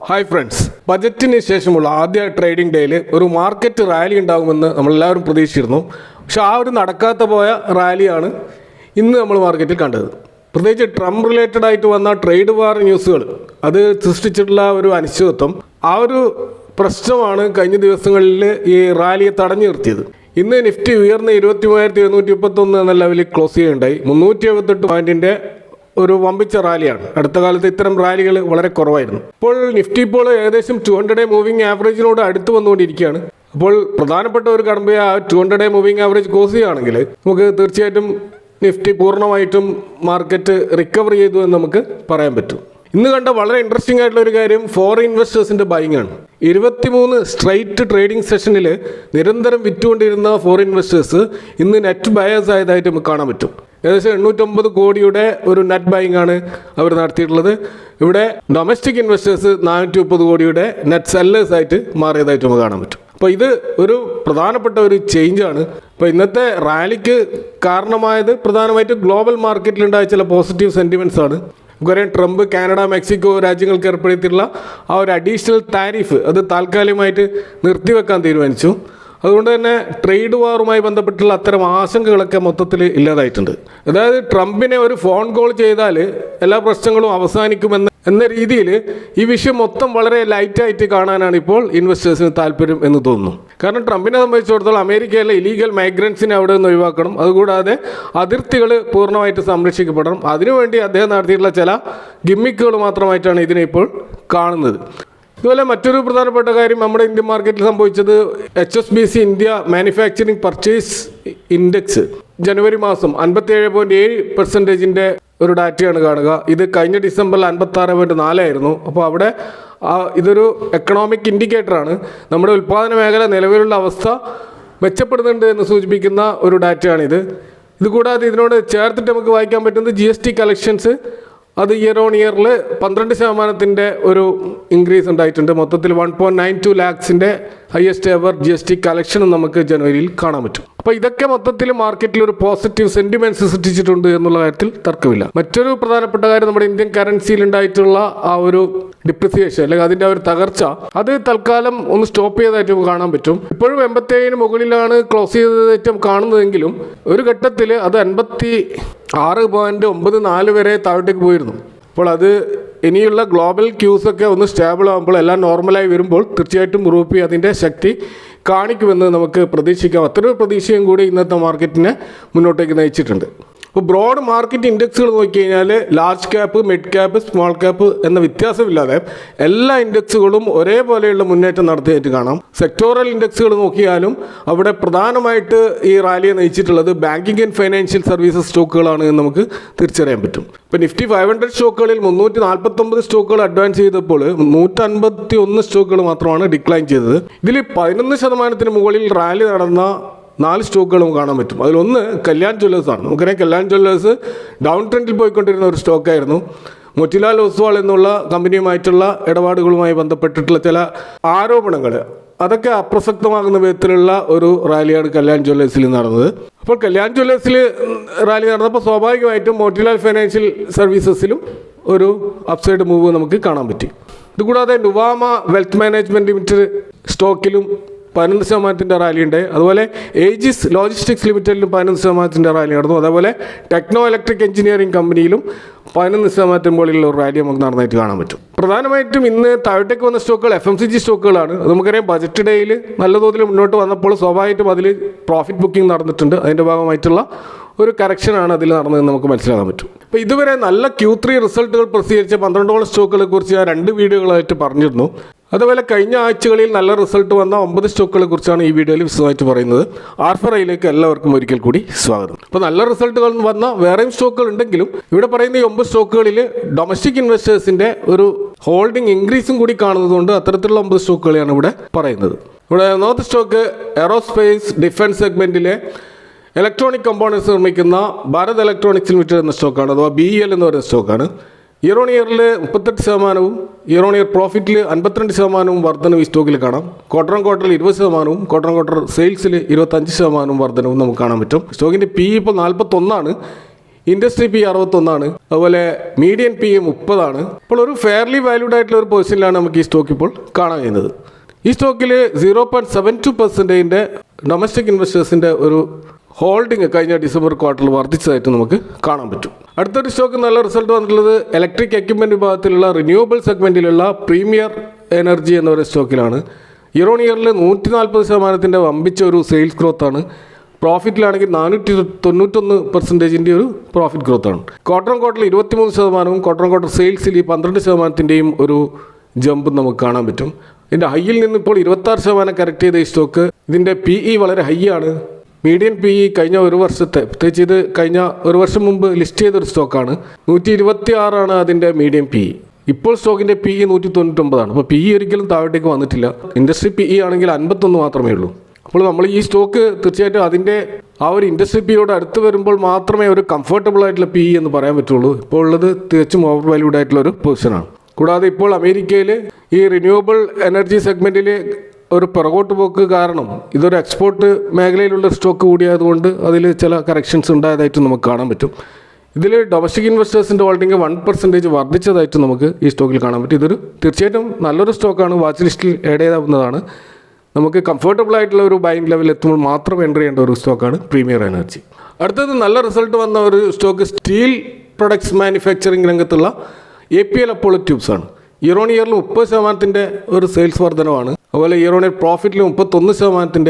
Hi friends, ബജറ്റിന് ശേഷമുള്ള ആദ്യ ട്രേഡിംഗ് ഡേയിൽ ഒരു മാർക്കറ്റ് റാലി ഉണ്ടാകുമെന്ന് നമ്മളെല്ലാവരും പ്രതീക്ഷിച്ചിരുന്നു. പക്ഷെ ആ ഒരു നടക്കാത്ത പോയ റാലിയാണ് ഇന്ന് നമ്മൾ മാർക്കറ്റിൽ കണ്ടത്. പ്രത്യേകിച്ച് ട്രംപ് റിലേറ്റഡ് ആയിട്ട് വന്ന ട്രേഡ് വാർ ന്യൂസുകൾ അത് സൃഷ്ടിച്ചിട്ടുള്ള ഒരു അനിശ്ചിതത്വം, ആ ഒരു പ്രശ്നമാണ് കഴിഞ്ഞ ദിവസങ്ങളിൽ ഈ റാലിയെ തടഞ്ഞു നിർത്തിയത്. ഇന്ന് നിഫ്റ്റി ഉയർന്ന് 23,731 എന്ന ലെവലിൽ ക്ലോസ് ചെയ്യുകയുണ്ടായി. 378 പോയിന്റിൻ്റെ ഒരു വമ്പിച്ച റാലിയാണ്. അടുത്ത കാലത്ത് ഇത്തരം റാലികൾ വളരെ കുറവായിരുന്നു. ഇപ്പോൾ നിഫ്റ്റി ഏകദേശം 200 മൂവിംഗ് ആവറേജിനോട് അടുത്ത് വന്നുകൊണ്ടിരിക്കുകയാണ്. അപ്പോൾ പ്രധാനപ്പെട്ട ഒരു കടമ്പയെ ആ 200 മൂവിംഗ് ആവറേജ് ക്ലോസ് ചെയ്യുകയാണെങ്കിൽ നമുക്ക് തീർച്ചയായിട്ടും നിഫ്റ്റി പൂർണ്ണമായിട്ടും മാർക്കറ്റ് റിക്കവർ ചെയ്തു എന്ന് നമുക്ക് പറയാൻ പറ്റും. ഇന്ന് കണ്ട വളരെ ഇൻട്രസ്റ്റിംഗ് ആയിട്ടുള്ള ഒരു കാര്യം ഫോറിൻ ഇൻവെസ്റ്റേഴ്സിന്റെ ബൈങ് ആണ്. 23 സ്ട്രൈറ്റ് ട്രേഡിംഗ് സെഷനിൽ നിരന്തരം വിറ്റുകൊണ്ടിരുന്ന ഫോറിൻ ഇൻവെസ്റ്റേഴ്സ് ഇന്ന് നെറ്റ് ബയേഴ്സ് ആയതായിട്ട് നമുക്ക് കാണാൻ പറ്റും. ഏകദേശം 809 കോടിയുടെ ഒരു നെറ്റ് ബൈങ് ആണ് അവർ നടത്തിയിട്ടുള്ളത്. ഇവിടെ ഡൊമസ്റ്റിക് ഇൻവെസ്റ്റേഴ്സ് 430 കോടിയുടെ നെറ്റ് സെല്ലേഴ്സ് ആയിട്ട് മാറിയതായിട്ട് നമുക്ക് കാണാൻ പറ്റും. അപ്പോൾ ഇത് ഒരു പ്രധാനപ്പെട്ട ഒരു ചേഞ്ചാണ്. അപ്പോൾ ഇന്നത്തെ റാലിക്ക് കാരണമായത് പ്രധാനമായിട്ടും ഗ്ലോബൽ മാർക്കറ്റിലുണ്ടായ ചില പോസിറ്റീവ് സെൻറ്റിമെൻറ്റ്സ് ആണ്. നമുക്കറിയാം, ട്രംപ് കാനഡ, മെക്സിക്കോ രാജ്യങ്ങൾക്ക് ഏർപ്പെടുത്തിയിട്ടുള്ള ആ ഒരു അഡീഷണൽ താരിഫ് അത് താൽക്കാലികമായിട്ട് നിർത്തിവെക്കാൻ തീരുമാനിച്ചു. അതുകൊണ്ട് തന്നെ ട്രേഡ് വാറുമായി ബന്ധപ്പെട്ടുള്ള അത്തരം ആശങ്കകളൊക്കെ മൊത്തത്തിൽ ഇല്ലാതായിട്ടുണ്ട്. അതായത് ട്രംപിനെ ഒരു ഫോൺ കോൾ ചെയ്താൽ എല്ലാ പ്രശ്നങ്ങളും അവസാനിക്കുമെന്ന രീതിയിൽ ഈ വിഷയം മൊത്തം വളരെ ലൈറ്റായിട്ട് കാണാനാണ് ഇപ്പോൾ ഇൻവെസ്റ്റേഴ്സിന് താല്പര്യം എന്ന് തോന്നുന്നു. കാരണം ട്രംപിനെ സംബന്ധിച്ചിടത്തോളം അമേരിക്കയിലെ ഇലീഗൽ മൈഗ്രൻസിനെ അവിടെ നിന്ന് ഒഴിവാക്കണം, അതുകൂടാതെ അതിർത്തികൾ പൂർണ്ണമായിട്ട് സംരക്ഷിക്കപ്പെടണം. അതിനുവേണ്ടി അദ്ദേഹം നടത്തിയിട്ടുള്ള ചില ഗിമ്മിക്കുകൾ മാത്രമായിട്ടാണ് ഇതിനെ ഇപ്പോൾ കാണുന്നത്. ഇതുപോലെ മറ്റൊരു പ്രധാനപ്പെട്ട കാര്യം നമ്മുടെ ഇന്ത്യൻ മാർക്കറ്റിൽ സംഭവിച്ചത് HSBC India manufacturing purchase index ജനുവരി മാസം 57.7% ഒരു ഡാറ്റയാണ് കാണുക. ഇത് കഴിഞ്ഞ ഡിസംബറിൽ 56.4 ആയിരുന്നു. അപ്പോൾ അവിടെ ഇതൊരു എക്കണോമിക് ഇൻഡിക്കേറ്ററാണ്. നമ്മുടെ ഉൽപ്പാദന മേഖല നിലവിലുള്ള അവസ്ഥ മെച്ചപ്പെടുന്നുണ്ട് എന്ന് സൂചിപ്പിക്കുന്ന ഒരു ഡാറ്റയാണിത്. ഇതുകൂടാതെ ഇതിനോട് ചേർത്തിട്ട് നമുക്ക് വായിക്കാൻ പറ്റുന്നത് GST കളക്ഷൻസ് അത് ഇയർ ഓൺ ഇയറിൽ 12% ഒരു ഇൻക്രീസ് ഉണ്ടായിട്ടുണ്ട്. മൊത്തത്തിൽ 1.92 ലാക്സിൻ്റെ ഹയസ്റ്റ് എവർ GST കളക്ഷനും നമുക്ക് ജനുവരിയിൽ കാണാൻ പറ്റും. അപ്പോൾ ഇതൊക്കെ മൊത്തത്തിൽ മാർക്കറ്റിൽ ഒരു പോസിറ്റീവ് സെൻറ്റിമെൻറ്റ്സ് സൃഷ്ടിച്ചിട്ടുണ്ട് എന്നുള്ള കാര്യത്തിൽ തർക്കമില്ല. മറ്റൊരു പ്രധാനപ്പെട്ട കാര്യം, നമ്മുടെ ഇന്ത്യൻ കറൻസിയിൽ ഉണ്ടായിട്ടുള്ള ആ ഒരു ഡിപ്രിസിയേഷൻ അല്ലെങ്കിൽ അതിൻ്റെ ഒരു തകർച്ച അത് തൽക്കാലം ഒന്ന് സ്റ്റോപ്പ് ചെയ്തതായിട്ട് നമുക്ക് കാണാൻ പറ്റും. ഇപ്പോഴും 87 മുകളിലാണ് ക്ലോസ് ചെയ്തതായിട്ടും കാണുന്നതെങ്കിലും ഒരു ഘട്ടത്തിൽ അത് 56.94 വരെ താഴോട്ടേക്ക് പോയിരുന്നു. അപ്പോൾ അത് ഇനിയുള്ള ഗ്ലോബൽ ക്യൂസൊക്കെ ഒന്ന് സ്റ്റേബിൾ ആകുമ്പോൾ എല്ലാം നോർമലായി വരുമ്പോൾ തീർച്ചയായിട്ടും റുപ്പി അതിൻ്റെ ശക്തി കാണിക്കുമെന്ന് നമുക്ക് പ്രതീക്ഷിക്കാം. അത്രയൊരു പ്രതീക്ഷയും കൂടി ഇന്നത്തെ മാർക്കറ്റിനെ മുന്നോട്ടേക്ക് നയിച്ചിട്ടുണ്ട്. അപ്പോൾ ബ്രോഡ് മാർക്കറ്റ് ഇൻഡെക്സുകൾ നോക്കിക്കഴിഞ്ഞാൽ large cap, mid cap, small cap എന്ന വ്യത്യാസമില്ലാതെ എല്ലാ ഇൻഡെക്സുകളും ഒരേപോലെയുള്ള മുന്നേറ്റം നടത്തിയായിട്ട് കാണാം. സെക്ടോറൽ ഇൻഡെക്സുകൾ നോക്കിയാലും അവിടെ പ്രധാനമായിട്ട് ഈ റാലിയെ നയിച്ചിട്ടുള്ളത് ബാങ്കിങ് ആൻഡ് ഫൈനാൻഷ്യൽ സർവീസസ് സ്റ്റോക്കുകളാണ് എന്ന് നമുക്ക് തിരിച്ചറിയാൻ പറ്റും. ഇപ്പോൾ നിഫ്റ്റി 500 സ്റ്റോക്കുകളിൽ 349 സ്റ്റോക്കുകൾ അഡ്വാൻസ് ചെയ്തപ്പോൾ 151 സ്റ്റോക്കുകൾ മാത്രമാണ് ഡിക്ലൈൻ ചെയ്തത്. ഇതിൽ 11% മുകളിൽ റാലി നടന്ന 4 സ്റ്റോക്കുകളും കാണാൻ പറ്റും. അതിലൊന്ന് കല്യാൺ ജ്വല്ലേഴ്സ് ആണ്. നമുക്കറിയാം, കല്യാൺ ജ്വല്ലേഴ്സ് ഡൗൺ ട്രെൻഡിൽ പോയിക്കൊണ്ടിരുന്ന ഒരു സ്റ്റോക്കായിരുന്നു. മോത്തിലാൽ ഒസ്വാൾ എന്നുള്ള കമ്പനിയുമായിട്ടുള്ള ഇടപാടുകളുമായി ബന്ധപ്പെട്ടിട്ടുള്ള ചില ആരോപണങ്ങൾ അതൊക്കെ അപ്രസക്തമാകുന്ന വിധത്തിലുള്ള ഒരു റാലിയാണ് കല്യാൺ ജ്വല്ലേഴ്സിൽ നടന്നത്. അപ്പോൾ കല്യാൺ ജ്വല്ലേഴ്സിൽ റാലി നടന്നപ്പോൾ സ്വാഭാവികമായിട്ടും മോത്തിലാൽ ഫൈനാൻഷ്യൽ സർവീസസിലും ഒരു അപ്സൈഡ് മൂവ് നമുക്ക് കാണാൻ പറ്റി. ഇതുകൂടാതെ നുവാമ വെൽത്ത് മാനേജ്മെൻറ്റ് ലിമിറ്റഡ് സ്റ്റോക്കിലും 11% റാലി ഉണ്ട്. അതുപോലെ ഏജിസ് ലോജിസ്റ്റിക്സ് ലിമിറ്റഡിലും 11% റാലി നടന്നു. അതേപോലെ ടെക്നോ ഇലക്ട്രിക് എഞ്ചിനീയറിംഗ് കമ്പനിയിലും 11% മുകളിലുള്ള ഒരു റാലി നമുക്ക് നടന്നായിട്ട് കാണാൻ പറ്റും. പ്രധാനമായിട്ടും ഇന്ന് താഴോട്ടേക്ക് വന്ന സ്റ്റോക്കുകൾ FMCG സ്റ്റോക്കുകളാണ്. അത് നമുക്കറിയാം, ബജറ്റ് ഡേയിൽ നല്ല തോതിൽ മുന്നോട്ട് വന്നപ്പോൾ സ്വാഭാവികമായിട്ടും അതിൽ പ്രോഫിറ്റ് ബുക്കിംഗ് നടന്നിട്ടുണ്ട്. അതിൻ്റെ ഭാഗമായിട്ടുള്ള ഒരു കറക്ഷനാണ് അതിൽ നടന്നതെന്ന് നമുക്ക് മനസ്സിലാക്കാൻ പറ്റും. അപ്പോൾ ഇതുവരെ നല്ല Q3 റിസൾട്ടുകൾ പ്രസിദ്ധീകരിച്ച 12 സ്റ്റോക്കുകളെ കുറിച്ച് ഞാൻ 2 വീഡിയോകളായിട്ട് പറഞ്ഞിരുന്നു. അതുപോലെ കഴിഞ്ഞ ആഴ്ചകളിൽ നല്ല റിസൾട്ട് വന്ന 9 സ്റ്റോക്കുകളെ കുറിച്ചാണ് ഈ വീഡിയോയിൽ വിശദമായിട്ട് പറയുന്നത്. ആർഫറയിലേക്ക് എല്ലാവർക്കും ഒരിക്കൽ കൂടി സ്വാഗതം. അപ്പോൾ നല്ല റിസൾട്ടുകൾ വന്ന വേറെയും സ്റ്റോക്കുകൾ ഉണ്ടെങ്കിലും ഇവിടെ പറയുന്ന ഈ 9 സ്റ്റോക്കുകളിൽ ഡൊമസ്റ്റിക് ഇൻവെസ്റ്റേഴ്സിൻ്റെ ഒരു ഹോൾഡിംഗ് ഇൻക്രീസും കൂടി കാണുന്നതുകൊണ്ട് അത്തരത്തിലുള്ള 9 സ്റ്റോക്കുകളെയാണ് ഇവിടെ പറയുന്നത്. ഇവിടെ ഒന്നാമത്തെ സ്റ്റോക്ക് എയറോസ്പേസ് ഡിഫൻസ് സെഗ്മെൻറ്റിലെ ഇലക്ട്രോണിക് കമ്പോണൻസ് നിർമ്മിക്കുന്ന ഭാരത് ഇലക്ട്രോണിക്സ് ലിമിറ്റഡ് എന്ന സ്റ്റോക്കാണ്, അഥവാ BEL എന്ന് പറയുന്ന സ്റ്റോക്കാണ്. ഇയർ ഓൺ ഇയറിൽ 38%, ഇയർ ഓൺ ഇയർ പ്രോഫിറ്റിൽ 52% വർധനവ് ഈ സ്റ്റോക്കിൽ കാണാം. ക്വാർട്ടർ ഓൺ ക്വാർട്ടറിൽ 20%, ക്വാർട്ടർ ഓൺ ക്വാർട്ടർ സെയിൽസിൽ 25% വർധനവും നമുക്ക് കാണാൻ പറ്റും. സ്റ്റോക്കിൻ്റെ PE ഇപ്പോൾ 41 ആണ്. ഇൻഡസ്ട്രി പി 61, അതുപോലെ മീഡിയൻ പി 30. ഇപ്പോൾ ഒരു ഫെയർലി വാല്യൂഡ് ആയിട്ടുള്ള ഒരു പൊസിഷനിലാണ് നമുക്ക് ഈ സ്റ്റോക്ക് ഇപ്പോൾ കാണാൻ കഴിയുന്നത്. ഈ സ്റ്റോക്കിൽ 0.72% ഡൊമസ്റ്റിക് ഇൻവെസ്റ്റേഴ്സിൻ്റെ ഒരു ഹോൾഡിംഗ് കഴിഞ്ഞ ഡിസംബർ ക്വാർട്ടറിൽ വർദ്ധിച്ചതായിട്ട് നമുക്ക് കാണാൻ പറ്റും. അടുത്തൊരു സ്റ്റോക്ക് നല്ല റിസൾട്ട് വന്നിട്ടുള്ളത് ഇലക്ട്രിക് എക്യുപ്മെൻറ്റ് വിഭാഗത്തിലുള്ള റിന്യൂവബിൾ സെഗ്മെൻറ്റിലുള്ള പ്രീമിയർ എനർജി എന്ന ഒരു സ്റ്റോക്കിലാണ്. ഇയർ ഓൺ ഇയറിൽ 140% വമ്പിച്ച ഒരു സെയിൽസ് ഗ്രോത്താണ്. പ്രോഫിറ്റിലാണെങ്കിൽ 491% ഒരു പ്രോഫിറ്റ് ഗ്രോത്താണ്. ക്വാർട്ടർ ഓൺ ക്വാർട്ടറിൽ 23%, ക്വാർട്ടർ ഓൺ ക്വാർട്ടർ സെയിൽസിൽ 12% ഒരു ജമ്പ് നമുക്ക് കാണാൻ പറ്റും. ഇതിൻ്റെ ഹൈയിൽ നിന്ന് ഇപ്പോൾ 26% കറക്റ്റ് ചെയ്ത ഈ സ്റ്റോക്ക്. ഇതിൻ്റെ PE വളരെ ഹൈ ആണ്. മീഡിയൻ PE കഴിഞ്ഞ ഒരു വർഷത്തെ, പ്രത്യേകിച്ച് ഇത് കഴിഞ്ഞ ഒരു വർഷം മുമ്പ് ലിസ്റ്റ് ചെയ്തൊരു സ്റ്റോക്കാണ്. 126 അതിൻ്റെ മീഡിയൻ PE. ഇപ്പോൾ സ്റ്റോക്കിൻ്റെ PE 199. അപ്പോൾ PE ഒരിക്കലും താഴോട്ടേക്ക് വന്നിട്ടില്ല. ഇൻഡസ്ട്രി PE ആണെങ്കിൽ 51 മാത്രമേ ഉള്ളൂ. അപ്പോൾ നമ്മൾ ഈ സ്റ്റോക്ക് തീർച്ചയായിട്ടും അതിൻ്റെ ആ ഒരു ഇൻഡസ്ട്രി PEയോട് അടുത്ത് വരുമ്പോൾ മാത്രമേ ഒരു കംഫർട്ടബിൾ ആയിട്ടുള്ള PE എന്ന് പറയാൻ പറ്റുള്ളൂ. ഇപ്പോൾ ഉള്ളത് തികച്ചും ഓവർ വാല്യൂഡ് ആയിട്ടുള്ള ഒരു പൊസിഷനാണ്. കൂടാതെ ഇപ്പോൾ അമേരിക്കയിൽ ഈ റിന്യൂവബിൾ എനർജി സെഗ്മെൻറ്റിൽ ഒരു പുറകോട്ട് പോക്ക് കാരണം ഇതൊരു എക്സ്പോർട്ട് മേഖലയിലുള്ള സ്റ്റോക്ക് കൂടിയായതുകൊണ്ട് അതിൽ ചില കറക്ഷൻസ് ഉണ്ടായതായിട്ട് നമുക്ക് കാണാൻ പറ്റും. ഇതിൽ ഡൊമസ്റ്റിക് ഇൻവെസ്റ്റേഴ്സിൻ്റെ ഹോൾഡിംഗ് 1% വർദ്ധിച്ചതായിട്ട് നമുക്ക് ഈ സ്റ്റോക്കിൽ കാണാൻ പറ്റും. ഇതൊരു തീർച്ചയായിട്ടും നല്ലൊരു സ്റ്റോക്കാണ്. വാച്ച് ലിസ്റ്റിൽ ആഡ് ചെയ്യാവുന്നതാണ്. നമുക്ക് കംഫർട്ടബിൾ ആയിട്ടുള്ള ഒരു ബൈങ് ലെവൽ എത്തുമ്പോൾ മാത്രം എൻ്റർ ചെയ്യേണ്ട ഒരു സ്റ്റോക്കാണ് പ്രീമിയർ എനർജി. അടുത്തത് നല്ല റിസൾട്ട് വന്ന ഒരു സ്റ്റോക്ക് സ്റ്റീൽ പ്രൊഡക്ട്സ് മാനുഫാക്ചറിങ് രംഗത്തുള്ള APL അപ്പോളോ ട്യൂബ്സ് ആണ്. ഇയർ ഓൺ ഇയറിൽ 30% ഒരു സെയിൽസ് വർധനമാണ്. അതുപോലെ ഇയർ ഓൺ ഇയർ പ്രോഫിറ്റിൽ 31%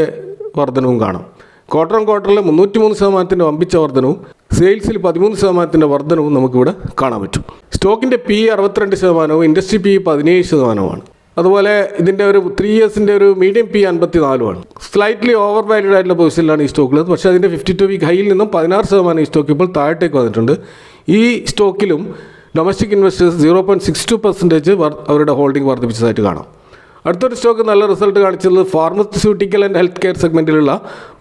വർധനവും കാണാം. ക്വാർട്ടർ ഓൺ ക്വാർട്ടറിൽ 303% വമ്പിച്ച വർധനവും സെയിൽസിൽ 13% വർധനവും നമുക്കിവിടെ കാണാൻ പറ്റും. സ്റ്റോക്കിൻ്റെ PE 62%, ഇൻഡസ്ട്രി PE 17%. അതുപോലെ ഇതിൻ്റെ ഒരു 3 ഇയേഴ്സിൻ്റെ ഒരു medium PE 54. Slightly over valued ആയിട്ടുള്ള പൊസിഷനിലാണ് ഈ സ്റ്റോക്കുള്ളത്. പക്ഷേ അതിൻ്റെ 52 വീക്ക് ഹൈയിൽ നിന്നും 16% ഈ സ്റ്റോക്ക് ഇപ്പോൾ താഴത്തേക്ക് വന്നിട്ടുണ്ട്. ഈ സ്റ്റോക്കിലും ഡൊമസ്റ്റിക് ഇൻവെസ്റ്റേഴ്സ് 0.62% അവരുടെ ഹോൾഡിംഗ് വർദ്ധിപ്പിച്ചതായിട്ട് കാണാം. അടുത്തൊരു സ്റ്റോക്ക് നല്ല റിസൾട്ട് കാണിച്ചത് ഫാർമസ്യൂട്ടിക്കൽ ആൻഡ് ഹെൽത്ത് കെയർ സെഗ്മെൻറ്റിലുള്ള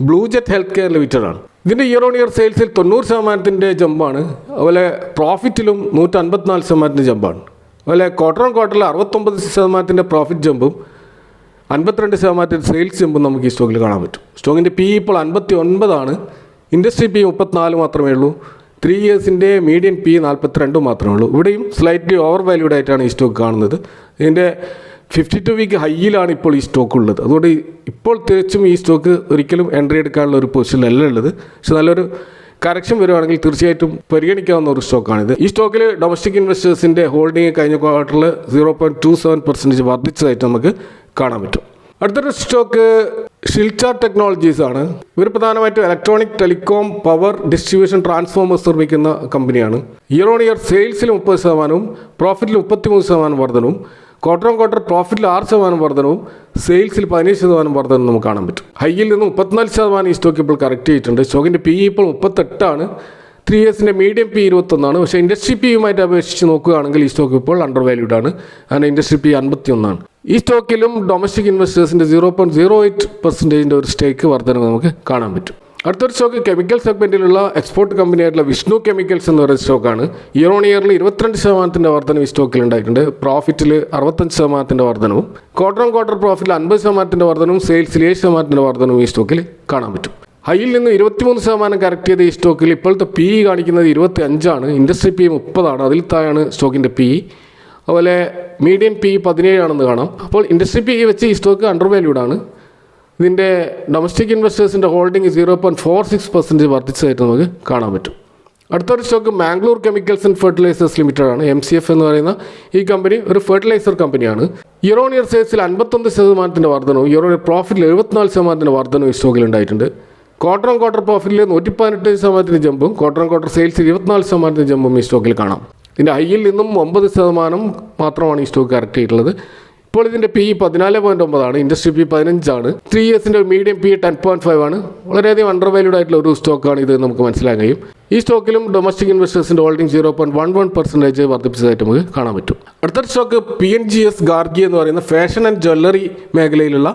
Blue Jet healthcare limited ആണ്. ഇതിൻ്റെ ഇയർ ഓൺ ഇയർ സെയിൽസിൽ 90% ജമ്പാണ്. അതുപോലെ പ്രോഫിറ്റിലും 154% ജമ്പാണ്. അതുപോലെ ക്വാർട്ടർ ഓൺ ക്വാർട്ടറിൽ 69% പ്രോഫിറ്റ് ജമ്പും 52% സെയിൽസ് ജമ്പും നമുക്ക് ഈ സ്റ്റോക്കിൽ കാണാൻ പറ്റും. സ്റ്റോക്കിൻ്റെ PE ഇപ്പോൾ 59. ഇൻഡസ്ട്രി PE 34 മാത്രമേ ഉള്ളൂ. 3 ഇയേഴ്സിൻ്റെ മീഡിയൻ PE 42 മാത്രമേ ഉള്ളൂ. ഇവിടെയും സ്ലൈറ്റ്ലി ഓവർ വാല്യൂഡ് ആയിട്ടാണ് ഈ സ്റ്റോക്ക് കാണുന്നത്. ഇതിൻ്റെ 52 വീക്ക് ഹൈയിലാണ് ഇപ്പോൾ ഈ സ്റ്റോക്ക് ഉള്ളത്. അതുകൊണ്ട് ഇപ്പോൾ തികച്ചും ഈ സ്റ്റോക്ക് ഒരിക്കലും എൻട്രി എടുക്കാനുള്ള ഒരു പൊസിഷനിലല്ല ഉള്ളത്. പക്ഷെ നല്ലൊരു കറക്ഷൻ വരുവാണെങ്കിൽ തീർച്ചയായിട്ടും പരിഗണിക്കാവുന്ന ഒരു സ്റ്റോക്കാണിത്. ഈ സ്റ്റോക്കിൽ ഡൊമസ്റ്റിക് ഇൻവെസ്റ്റേഴ്സിൻ്റെ ഹോൾഡിംഗ് കഴിഞ്ഞ ക്വാർട്ടറിൽ 0.27% വർദ്ധിച്ചതായിട്ട് നമുക്ക് കാണാൻ പറ്റും. അടുത്തൊരു സ്റ്റോക്ക് ഷിൽചാർ ടെക്നോളജീസ് ആണ്. ഇവർ പ്രധാനമായിട്ടും electronic, telecom, power distribution transformers നിർമ്മിക്കുന്ന കമ്പനിയാണ്. ഇയർ ഓൺ ഇയർ സെയിൽസിൽ 30%, പ്രോഫിറ്റിൽ 33% വർധനവും, ക്വാർട്ടർ ഓൺ ക്വാർട്ടർ പ്രോഫിറ്റിൽ 6% വർധനവും, സെയിൽസിൽ 17% വർധനവും നമുക്ക് കാണാൻ പറ്റും. ഹൈയിൽ നിന്ന് 34% ഈ സ്റ്റോക്ക് ഇപ്പോൾ കറക്റ്റ് ചെയ്തിട്ടുണ്ട്. സ്റ്റോക്കിൻ്റെ PE ഇപ്പോൾ 38. 3 ഇയേഴ്സിൻ്റെ മീഡിയം PE 21. പക്ഷേ ഇൻഡസ്ട്രി PEയുമായിട്ട് അപേക്ഷിച്ച് നോക്കുകയാണെങ്കിൽ ഈ സ്റ്റോക്ക് ഇപ്പോൾ അണ്ടർ വാല്യൂഡ് ആണ്. അങ്ങനെ ഇൻഡസ്ട്രി PE 51. ഈ സ്റ്റോക്കിലും ഡൊമസ്റ്റിക് ഇൻവെസ്റ്റേഴ്സിൻ്റെ 0.08% ഒരു സ്റ്റേക്ക് വർധനവ് നമുക്ക് കാണാൻ പറ്റും. അടുത്തൊരു സ്റ്റോക്ക് കെമിക്കൽ സെഗ്മെൻറ്റിലുള്ള എക്സ്പോർട്ട് കമ്പനിയായിട്ടുള്ള വിഷ്ണു കെമിക്കൽസ് എന്ന് പറയുന്ന സ്റ്റോക്കാണ്. ഇയർ ഓൺ ഇയറിൽ 22% വർധനം ഈ സ്റ്റോക്കിൽ ഉണ്ടായിട്ടുണ്ട്. പ്രോഫിറ്റിൽ 65% വർധനവും, ക്വാർട്ടർ ഓൺ ക്വാർട്ടർ പ്രോഫിറ്റിൽ 50% വർധനവും, സെയിൽസിൽ 7% വർധനവും ഈ സ്റ്റോക്കിൽ കാണാൻ പറ്റും. ഹൈയിൽ നിന്ന് 23% കറക്റ്റ് ചെയ്ത ഈ സ്റ്റോക്കിൽ ഇപ്പോഴത്തെ PE കാണിക്കുന്നത് 25. Industry PE 30. അതിൽ താഴെയാണ് സ്റ്റോക്കിൻ്റെ PE. അതുപോലെ മീഡിയം PE 17 കാണാം. അപ്പോൾ ഇൻഡസ്ട്രി PE വെച്ച് ഈ സ്റ്റോക്ക് അണ്ടർ വാല്യൂഡ് ആണ്. ഇതിൻ്റെ ഡൊമസ്റ്റിക് ഇൻവെസ്റ്റേഴ്സിൻ്റെ ഹോൾഡിംഗ് 0.46% വർദ്ധിച്ചതായിട്ട് നമുക്ക് കാണാൻ പറ്റും. അടുത്തൊരു stock Mangalore chemicals and fertilizers limited ആണ്. MCF എന്ന് പറയുന്ന ഈ കമ്പനി ഒരു ഫെർട്ടിലൈസർ കമ്പനിയാണ്. ഇയർ ഓൺ ഇയർ സെയിൽസിൽ 51% വർധനവും, ഇയർ ഓൺ ഇയർ പ്രോഫിറ്റിൽ 74% വർധനവും ഈ സ്റ്റോക്കിൽ ഉണ്ടായിട്ടുണ്ട്. ക്വാർട്ടർ ഓൺ ക്വാർട്ടർ പ്രോഫിറ്റിൽ 118% ജമ്പും, ക്വാർട്ടർ ഓൺ ക്വാർട്ടർ സെയിൽസിൽ 24% ജമ്പും ഈ സ്റ്റോക്കിൽ കാണാം. ഇതിൻ്റെ ഹൈയിൽ നിന്നും 9% മാത്രമാണ് ഈ സ്റ്റോക്ക് കറക്റ്റ് ചെയ്തിട്ടുള്ളത്. ഇപ്പോൾ ഇതിൻ്റെ PE 14.9. Industry PE 15. 3 ഇയേഴ്സിൻ്റെ മീഡിയം PE 10.5. വളരെയധികം അണ്ടർ വാല്യൂഡ് ആയിട്ടുള്ള ഒരു സ്റ്റോക്കാണ് ഇത് നമുക്ക് മനസ്സിലാക്കാൻ കഴിയും. ഈ സ്റ്റോക്കിലും ഡൊമസ്റ്റിക് ഇൻവെസ്റ്റേഴ്സിൻ്റെ ഹോൾഡിംഗ് 0.11% വർദ്ധിപ്പിച്ചതായിട്ട് നമുക്ക് കാണാൻ പറ്റും. അടുത്തൊരു സ്റ്റോക്ക് PNGS ഗാർഗി എന്ന് പറയുന്ന ഫാഷൻ ആൻഡ് ജ്വല്ലറി മേഖലയിലുള്ള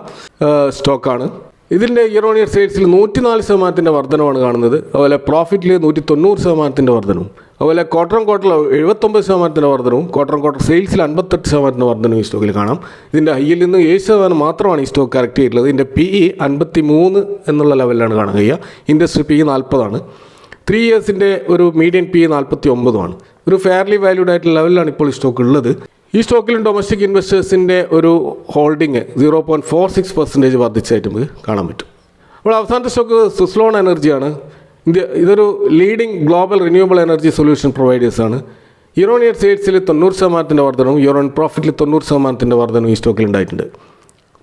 സ്റ്റോക്കാണ്. ഇതിൻ്റെ ഇയർ ഓൺ ഇയർ സെയിൽസിൽ 104% വർധനമാണ് കാണുന്നത്. അതുപോലെ പ്രോഫിറ്റിൽ 190% വർധനവും, അതുപോലെ ക്വാർട്ടർ ഓൺ ക്വാർട്ടറിൽ 79% വർധനവും, ക്വാർട്ടർ ഓൺ ക്വാർട്ടർ സെയിൽസിൽ 58% വർധനവും ഈ സ്റ്റോക്കിൽ കാണാം. ഇതിൻ്റെ ഹൈയിൽ നിന്ന് 7% മാത്രമാണ് ഈ സ്റ്റോക്ക് കറക്റ്റ് ചെയ്തിട്ടുള്ളത്. ഇതിൻ്റെ PE 53 എന്നുള്ള ലെവലിലാണ് കാണാൻ കഴിയുക. Industry PE 40. 3 ഇയേഴ്സിൻ്റെ ഒരു മീഡിയൻ പി 49 ഒരു ഫെയർലി വാല്യൂഡ് ആയിട്ടുള്ള ലെവലിലാണ് ഇപ്പോൾ ഈ സ്റ്റോക്ക് ഉള്ളത്. ഈ സ്റ്റോക്കിലും ഡൊമസ്റ്റിക് ഇൻവെസ്റ്റേഴ്സിൻ്റെ ഒരു ഹോൾഡിങ് 0.46% വർദ്ധിച്ചായിട്ട് നമുക്ക് കാണാൻ പറ്റും. അപ്പോൾ അവസാനത്തെ സ്റ്റോക്ക് സുസ്ലോൺ എനർജിയാണ്. ഇതൊരു leading global renewable energy solution പ്രൊവൈഡേഴ്സാണ്. ഇയർ ഓൺ ഇയർ സെയിൽസിൽ 90% വർധനവും ഇയർ ഓൺ പ്രോഫിറ്റിൽ 90% വർധനവും ഈ സ്റ്റോക്കിൽ ഉണ്ടായിട്ടുണ്ട്.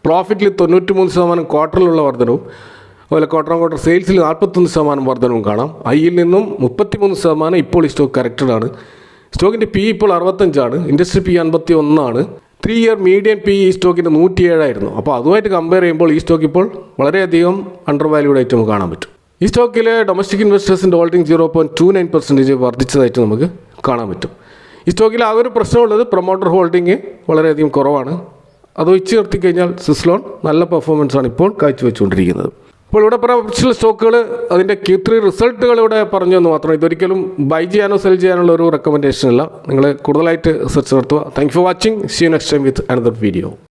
പ്രോഫിറ്റിൽ 93% ക്വാർട്ടറിലുള്ള വർധനവും അതുപോലെ ക്വാർട്ടർ ഓൺ ക്വാർട്ടർ സെയിൽസിൽ 41% വർധനവും കാണാം. ഐയിൽ നിന്നും 33% ഇപ്പോൾ ഈ സ്റ്റോക്ക് കറക്റ്റഡാണ്. സ്റ്റോക്കിൻ്റെ പി ഇപ്പോൾ 65, industry P 51. 3 year median P ഈ സ്റ്റോക്കിൻ്റെ 107 അപ്പോൾ അതുമായിട്ട് കമ്പയർ ചെയ്യുമ്പോൾ ഈ സ്റ്റോക്ക് ഇപ്പോൾ വളരെയധികം അണ്ടർ വാല്യൂഡ് ആയിട്ട് നമുക്ക് കാണാൻ പറ്റും. ഈ സ്റ്റോക്കിൽ ഡൊമസ്റ്റിക് ഇൻവെസ്റ്റേഴ്സിൻ്റെ ഹോൾഡിംഗ് 0.29% വർദ്ധിച്ചതായിട്ട് നമുക്ക് കാണാൻ പറ്റും. ഈ സ്റ്റോക്കിൽ ആ ഒരു പ്രശ്നമുള്ളത് പ്രൊമോട്ടർ ഹോൾഡിങ് വളരെയധികം കുറവാണ്. അത് ഒഴിച്ച് നിർത്തിക്കഴിഞ്ഞാൽ സുസ്ലോൺ നല്ല പെർഫോമൻസാണ് ഇപ്പോൾ കാഴ്ചവെച്ചുകൊണ്ടിരിക്കുന്നത്. അപ്പോൾ ഇവിടെ പ്രൊഫഷണൽ സ്റ്റോക്കുകൾ അതിൻ്റെ Q3 റിസൾട്ടുകൾ ഇവിടെ പറഞ്ഞു എന്ന് മാത്രം. ഇതൊരിക്കലും ബൈ ചെയ്യാനോ സെൽ ചെയ്യാനുള്ള ഒരു റെക്കമെൻഡേഷൻ അല്ല. നിങ്ങൾ കൂടുതലായിട്ട് റിസർച്ച് നടത്തുക. Thank you for watching. See you next time with another video.